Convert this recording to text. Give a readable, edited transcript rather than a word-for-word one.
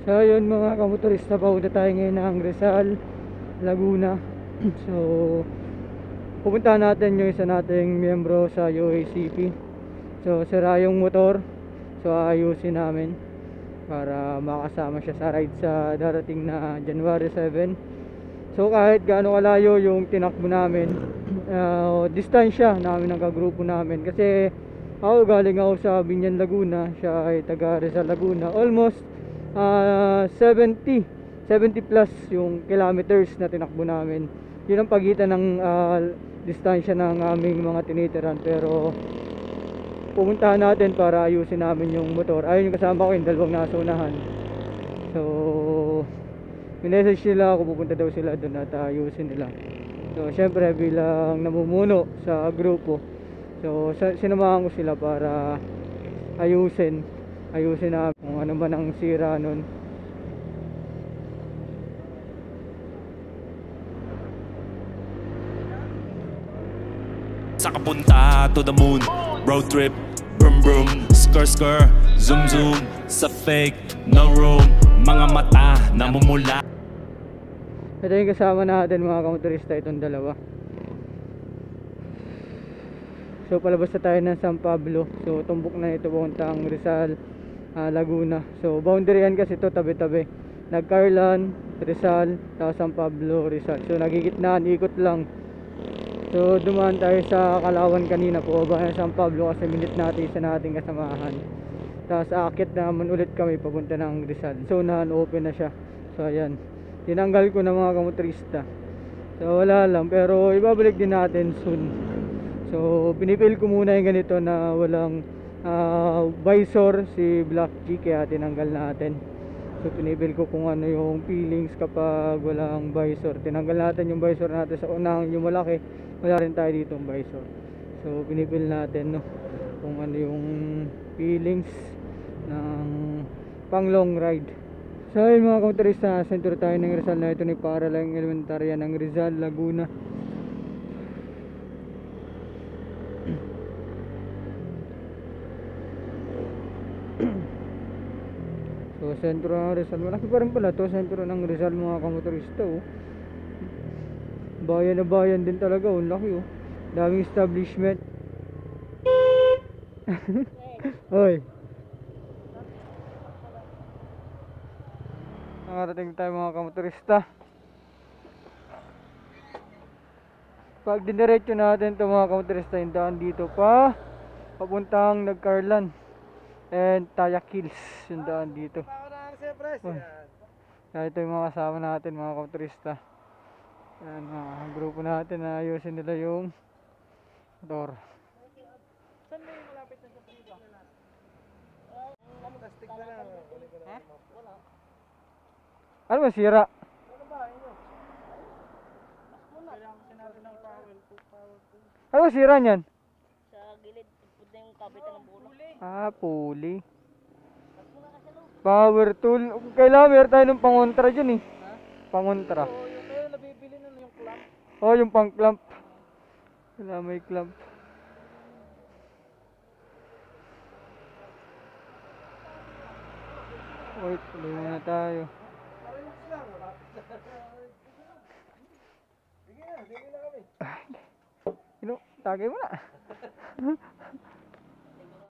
So yun mga kamotorista, pauwi tayo ngayon ng Rizal, Laguna. So pupuntahan natin yung isa nating miyembro sa UACP. So sira yung motor, so ayusin namin para makasama siya sa ride sa darating na January 7. So kahit gaano kalayo yung tinakbo namin, distansya namin ng kagrupo namin. Kasi ako galing ako sa Binyan, Laguna, siya ay taga Rizal, Laguna. Almost 70 plus yung kilometers na tinakbo namin. Yun ang pagitan ng distansya ng aming mga tinitiran. Pero pupuntahan natin para ayusin namin yung motor. Ayun yung kasama ko, yung dalawang nasa unahan. So minessage nila ako, pupunta daw sila doon at ayusin nila. So syempre bilang namumuno sa grupo, so sinamahan ko sila para ayusin na kung ano man ang sira nun. Sa kapunta to the moon, road trip, brum brum, skr skr, zoom zoom, sa fake, no room, mga mata namumula. Ito yung kasama natin mga kamotorista, itong dalawa. So palabas na tayo ng San Pablo. So tumbok na ito puntang Rizal, Laguna. So boundary yan kasi ito, tabi-tabi. Nagcarlan, Rizal, tapos San Pablo, Rizal. So nagigitnaan, ikot lang. So dumaan tayo sa Kalawan kanina po ba ng San Pablo kasi minute natin isa nating kasamahan. Tapos aakit naman ulit kami papunta ng Rizal. So open na siya. So ayan, tinanggal ko na mga kamotorista. So wala lang, pero ibabalik din natin soon. So pinipil ko muna yung ganito na walang visor si Black G, kaya tinanggal natin. So pinipil ko kung ano yung feelings kapag walang visor. Tinanggal natin yung visor natin sa unang, yung malaki. Wala rin tayo dito yung visor. So pinipil natin, no, kung ano yung feelings ng pang long ride. So yun mga kamotorista, sentro tayo ng Rizal na ito ni Paralang Elementarya ng Rizal, Laguna. So sentro ng Rizal, malaki pa rin pala to, sentro ng Rizal mga kamotorista, oh. Bayan na bayan din talaga, oh, laki, oh. Daming establishment. Hoy, nakarating tayo mga kamotorista. Pag diniretso natin ito mga kamotorista, yung daan dito pa papuntang Nagcarlan and Tayak Hills, yung daan dito. Kaya ito yung mga kasama natin mga kamotorista. Yan, mga grupo natin na ayusin nila yung motor. Saan may malapit na sa Priva? Plastic na lang. Ha? Wala. Ano ba sira? Ano ba? Kailangan kasi natin ng power tool. Ano ba sira niyan? Sa gilid, pupunta yung kabitan ng bulo. Pulley. Power tool. Kailangan meron tayo ng pangontra dyan, eh. Ha? Pangontra. Oo, yung kayo nabibili nun yung clamp. Oh, yung pang clamp. Kailangan may clamp. Wait, tuloy muna tayo. Relax lang, wala. Sige na kami. Tagay mo na.